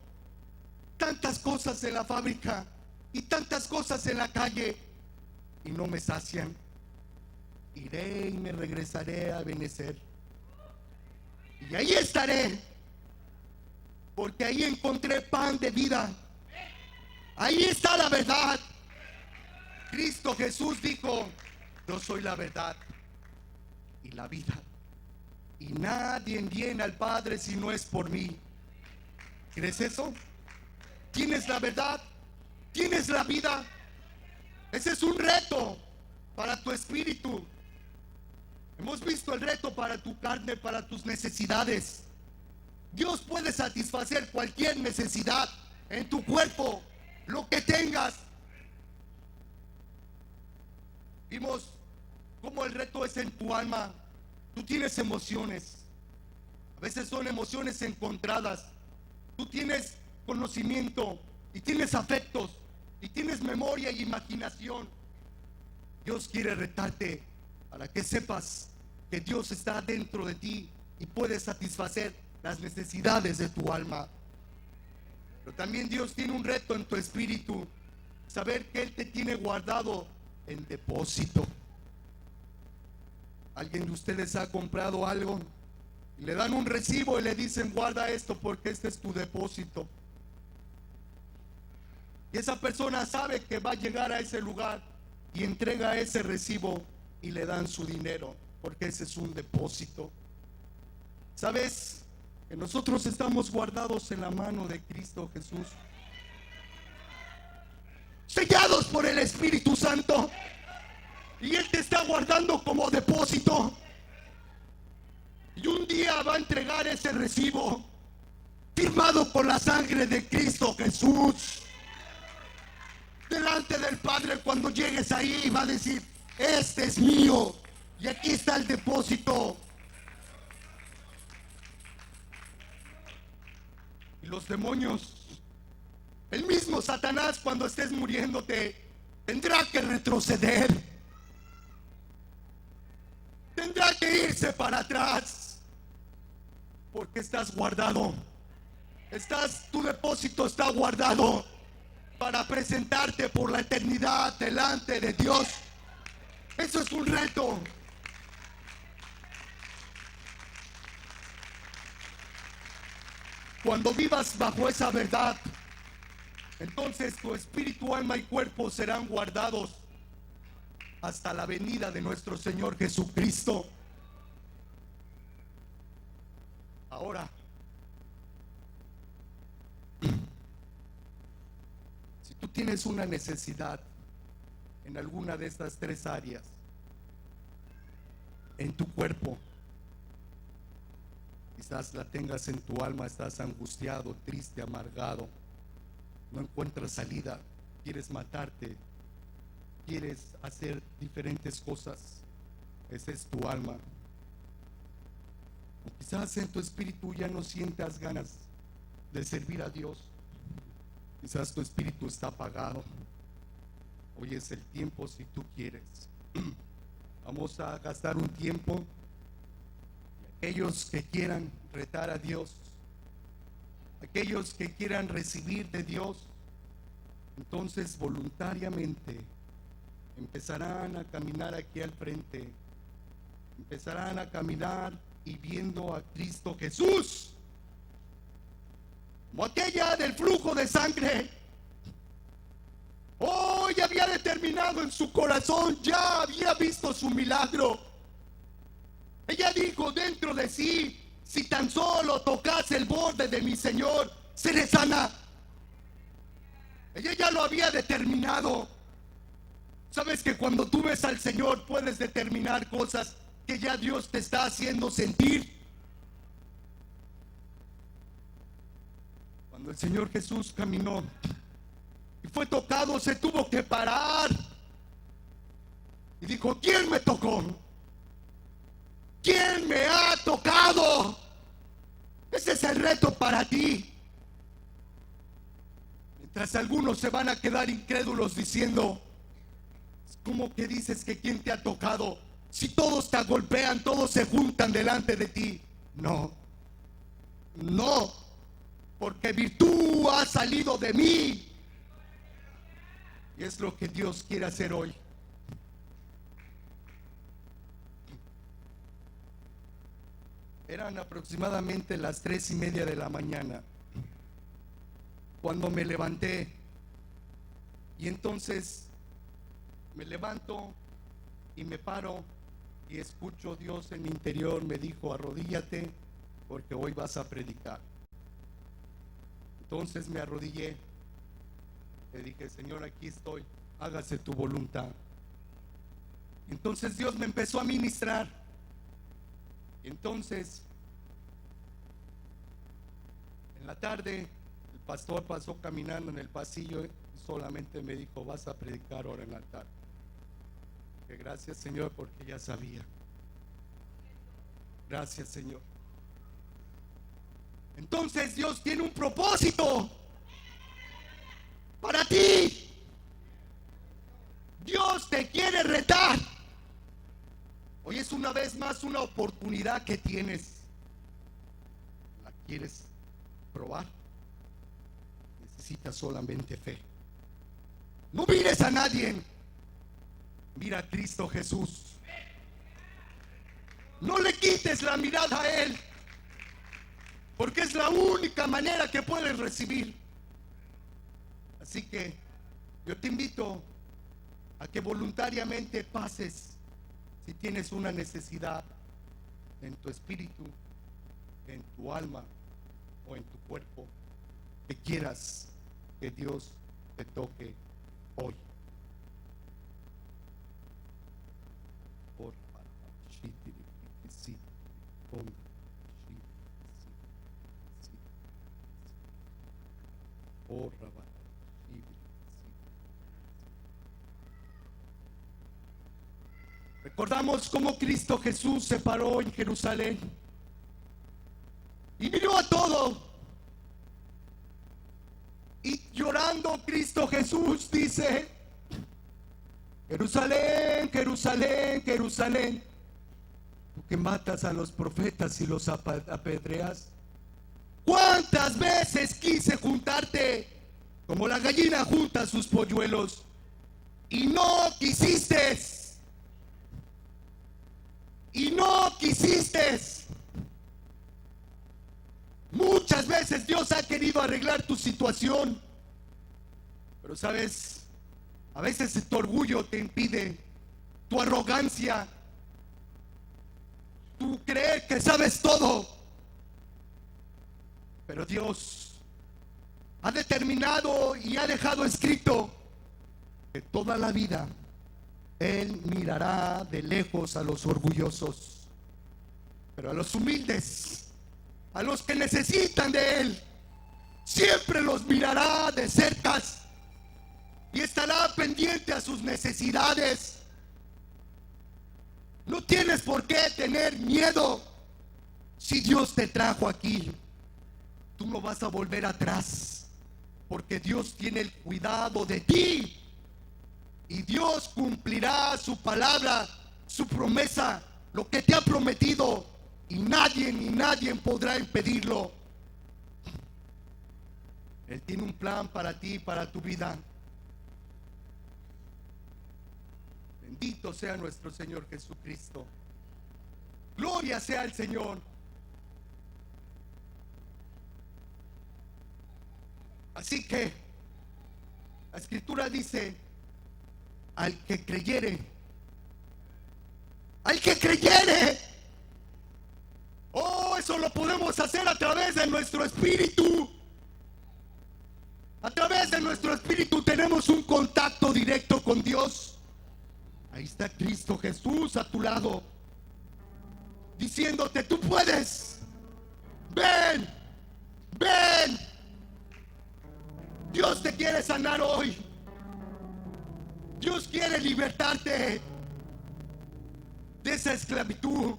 tantas cosas en la fábrica y tantas cosas en la calle y no me sacian. Iré y me regresaré a Ebenezer, y ahí estaré, porque ahí encontré pan de vida. Ahí está la verdad. Cristo Jesús dijo: yo soy la verdad y la vida, y nadie viene al Padre si no es por mí. ¿Crees eso? ¿Tienes la verdad? ¿Tienes la vida? Ese es un reto para tu espíritu. Hemos visto el reto para tu carne, para tus necesidades. Dios puede satisfacer cualquier necesidad en tu cuerpo, lo que tengas. Vimos cómo el reto es en tu alma. Tú tienes emociones. A veces son emociones encontradas. Tú tienes conocimiento y tienes afectos y tienes memoria y imaginación. Dios quiere retarte para que sepas que Dios está dentro de ti y puede satisfacer las necesidades de tu alma. Pero también Dios tiene un reto en tu espíritu: saber que Él te tiene guardado en depósito. ¿Alguien de ustedes ha comprado algo y le dan un recibo y le dicen: guarda esto porque este es tu depósito? Y esa persona sabe que va a llegar a ese lugar y entrega ese recibo y le dan su dinero, porque ese es un depósito. ¿Sabes que nosotros estamos guardados en la mano de Cristo Jesús, sellados por el Espíritu Santo? Y Él te está guardando como depósito. Y un día va a entregar ese recibo firmado por la sangre de Cristo Jesús delante del Padre. Cuando llegues ahí, va a decir: este es mío y aquí está el depósito. Y los demonios, el mismo Satanás, cuando estés muriéndote, tendrá que retroceder, tendrá que irse para atrás, porque estás guardado. Tu depósito está guardado para presentarte por la eternidad delante de Dios. Eso es un reto. Cuando vivas bajo esa verdad, entonces tu espíritu, alma y cuerpo serán guardados hasta la venida de nuestro Señor Jesucristo. Ahora, si tú tienes una necesidad en alguna de estas tres áreas, en tu cuerpo, quizás la tengas en tu alma, estás angustiado, triste, amargado, no encuentras salida, quieres matarte, quieres hacer diferentes cosas. Esa es tu alma. O quizás en tu espíritu ya no sientas ganas de servir a Dios. Quizás tu espíritu está apagado. Hoy es el tiempo, si tú quieres. Vamos a gastar un tiempo. Aquellos que quieran retar a Dios, aquellos que quieran recibir de Dios, entonces voluntariamente empezarán a caminar aquí al frente, empezarán a caminar y viendo a Cristo Jesús, como aquella del flujo de sangre. Oh, ya había determinado en su corazón, ya había visto su milagro. Ella dijo dentro de sí: si tan solo tocase el borde de mi Señor, seré sana. Ella ya lo había determinado. Sabes que cuando tú ves al Señor puedes determinar cosas que ya Dios te está haciendo sentir. Cuando el Señor Jesús caminó y fue tocado, se tuvo que parar y dijo: ¿quién me tocó? ¿Quién me ha tocado? Ese es el reto para ti. Mientras algunos se van a quedar incrédulos diciendo: ¿cómo que dices que quién te ha tocado? Si todos te golpean, todos se juntan delante de ti. No, no, porque virtud ha salido de mí. Y es lo que Dios quiere hacer hoy. Eran aproximadamente las 3:30 de la mañana cuando me levanté. Y entonces me levanto y me paro y escucho Dios en mi interior. Me dijo: arrodíllate porque hoy vas a predicar. Entonces me arrodillé. Le dije: Señor, aquí estoy, hágase tu voluntad. Entonces Dios me empezó a ministrar. Entonces, en la tarde, el pastor pasó caminando en el pasillo y solamente me dijo: vas a predicar ahora en la tarde. Que gracias, Señor, porque ya sabía. Gracias, Señor. Entonces Dios tiene un propósito para ti. Dios te quiere retar. Hoy es una vez más una oportunidad que tienes. ¿La quieres probar? Necesitas solamente fe. No mires a nadie. Mira a Cristo Jesús. No le quites la mirada a Él, porque es la única manera que puedes recibir. Así que yo te invito a que voluntariamente pases. Si tienes una necesidad en tu espíritu, en tu alma o en tu cuerpo, que quieras que Dios te toque hoy. Recordamos cómo Cristo Jesús se paró en Jerusalén y miró a todo. Y llorando, Cristo Jesús dice: Jerusalén, Jerusalén, Jerusalén, tú que matas a los profetas y los apedreas. ¿Cuántas veces quise juntarte como la gallina junta sus polluelos y no quisiste? Y no quisiste. Muchas veces Dios ha querido arreglar tu situación, pero sabes, a veces tu orgullo te impide, tu arrogancia, tú crees que sabes todo. Pero Dios ha determinado y ha dejado escrito que toda la vida Él mirará de lejos a los orgullosos, pero a los humildes, a los que necesitan de Él, siempre los mirará de cerca y estará pendiente a sus necesidades. No tienes por qué tener miedo. Si Dios te trajo aquí, tú no vas a volver atrás, porque Dios tiene el cuidado de ti. Y Dios cumplirá su palabra, su promesa, lo que te ha prometido. Y nadie ni nadie podrá impedirlo. Él tiene un plan para ti, para tu vida. Bendito sea nuestro Señor Jesucristo. Gloria sea al Señor. Así que La escritura dice, al que creyere, al que creyere. Oh, eso lo podemos hacer a través de nuestro espíritu. A través de nuestro espíritu tenemos un contacto directo con Dios. Ahí está Cristo Jesús a tu lado, diciéndote, tú puedes. Ven, ven. Dios te quiere sanar hoy. Dios quiere libertarte de esa esclavitud,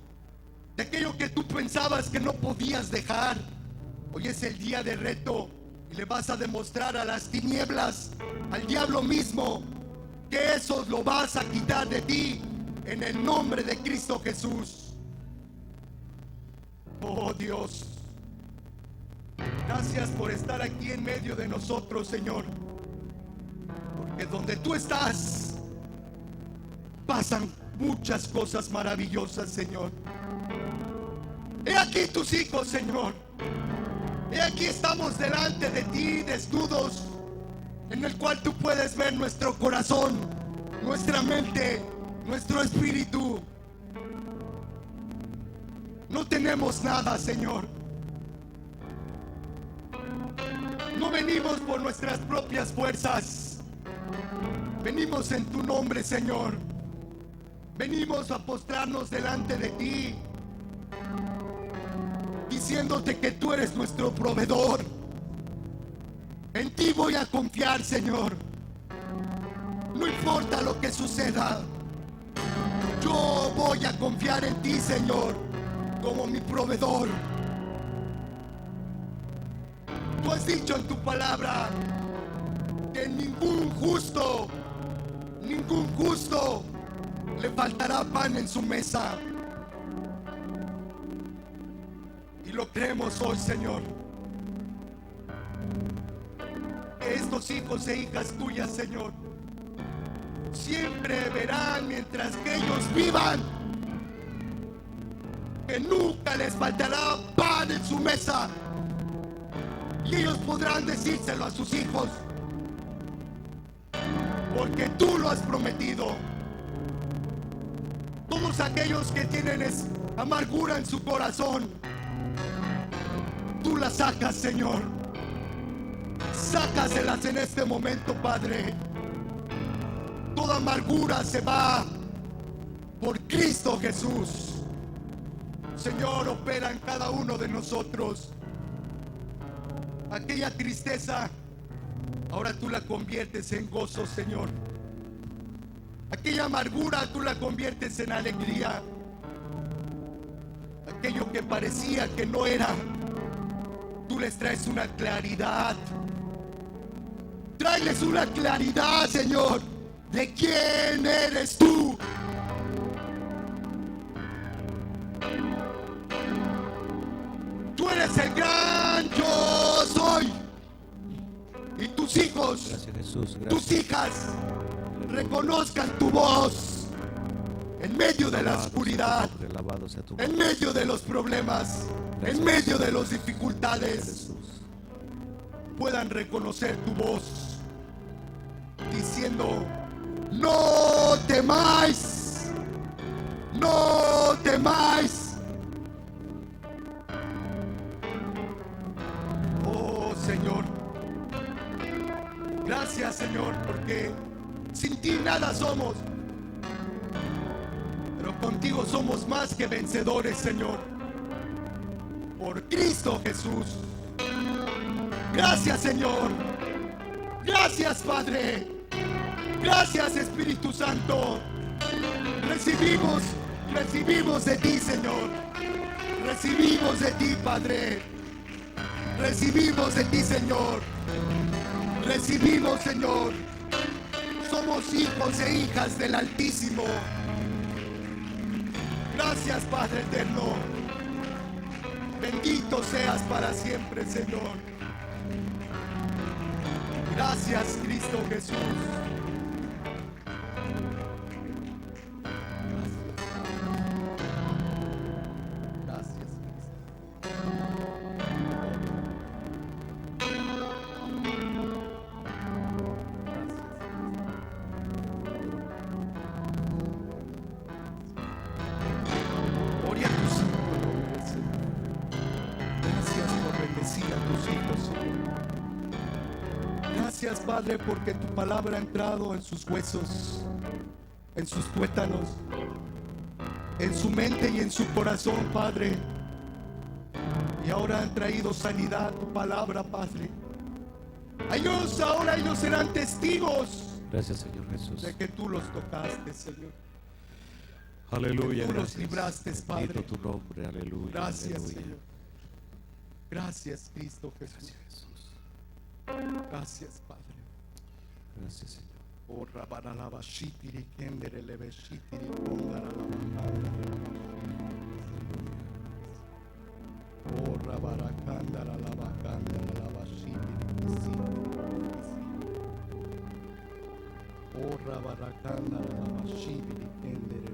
de aquello que tú pensabas que no podías dejar. Hoy es el día de reto y le vas a demostrar a las tinieblas, al diablo mismo, que eso lo vas a quitar de ti en el nombre de Cristo Jesús. Oh Dios, gracias por estar aquí en medio de nosotros, Señor, porque donde tú estás pasan muchas cosas maravillosas, Señor. He aquí tus hijos, Señor. He aquí estamos delante de ti, desnudos, en el cual tú puedes ver nuestro corazón, nuestra mente, nuestro espíritu. No tenemos nada, Señor. No venimos por nuestras propias fuerzas. Venimos en tu nombre, Señor. Venimos a postrarnos delante de ti, diciéndote que tú eres nuestro proveedor. En ti voy a confiar, Señor. No importa lo que suceda, yo voy a confiar en ti, Señor, como mi proveedor. Tú has dicho en tu palabra que ningún justo le faltará pan en su mesa. Y lo creemos hoy, Señor. Que estos hijos e hijas tuyas, Señor, siempre verán, mientras que ellos vivan, que nunca les faltará pan en su mesa. Y ellos podrán decírselo a sus hijos, porque tú lo has prometido. Todos aquellos que tienen amargura en su corazón, tú las sacas, Señor. Sácaselas en este momento, Padre. Toda amargura se va por Cristo Jesús. Señor, opera en cada uno de nosotros. Aquella tristeza, ahora tú la conviertes en gozo, Señor. Aquella amargura tú la conviertes en alegría. Aquello que parecía que no era, tú les traes una claridad. Tráeles una claridad, Señor, de quién eres tú. Tú eres el gran yo soy. Y tus hijos, Gracias, Jesús. Gracias. tus hijas, reconozcan tu voz en medio de la oscuridad, Alabado sea tu en medio de los problemas, Gracias. en medio de las dificultades. Jesús. Puedan reconocer tu voz diciendo: no temáis, no temáis. Oh Señor, gracias, Señor, porque sin ti nada somos, pero contigo somos más que vencedores, Señor, por Cristo Jesús. Gracias, Señor. Gracias, Padre. Gracias, Espíritu Santo. Recibimos de ti, Señor. Recibimos de ti, Padre. Recibimos de ti, Señor. Recibimos, Señor. Somos hijos e hijas del Altísimo. Gracias, Padre eterno. Bendito seas para siempre, Señor. Gracias, Cristo Jesús. Gracias, Cristo. Gracias. Padre, porque tu palabra ha entrado en sus huesos, en sus tuétanos, en su mente y en su corazón, Padre. Y ahora han traído sanidad tu palabra, Padre. Ahora ellos serán testigos. Gracias, Señor Jesús. De que tú los tocaste, Señor. Aleluya. Que tú los libraste, Padre. Bendito tu nombre, aleluya. Gracias, Aleluya. Señor. Gracias, Cristo Jesús. Gracias, Jesús. Gracias, Padre. Gracias, Señor. Oh, rabaralaba shitiri kendere leve shitiri kondaralaba. Oh, rabaracándaralaba candaralaba shitiri kisiri. Oh, rabaracándaralaba shitiri kendere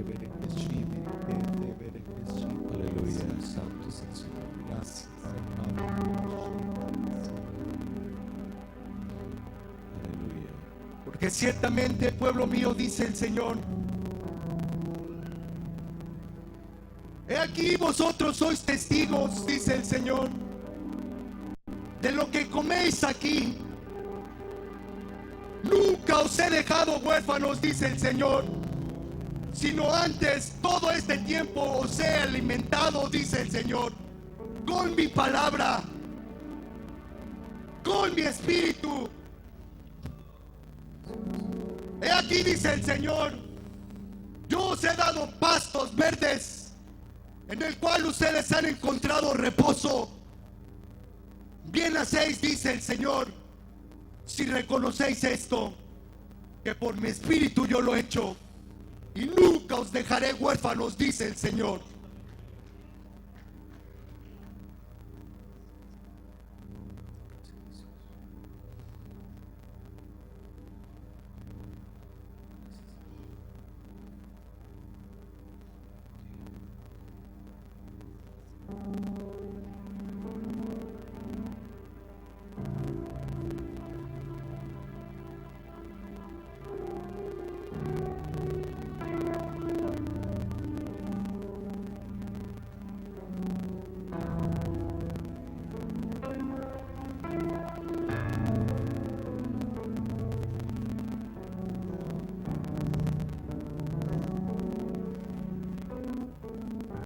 bere shitiri kendere bere shitiri. Aleluya. Santo es el Señor. Gracias, Padre. Aleluya. Porque ciertamente, pueblo mío, dice el Señor, he aquí vosotros sois testigos, dice el Señor, de lo que coméis aquí. Nunca os he dejado huérfanos, dice el Señor, sino antes todo este tiempo os he alimentado, dice el Señor, con mi palabra, con mi espíritu. He aquí, dice el Señor, yo os he dado pastos verdes, en el cual ustedes han encontrado reposo. Bien hacéis, dice el Señor, si reconocéis esto, que por mi espíritu yo lo he hecho, y nunca os dejaré huérfanos, dice el Señor.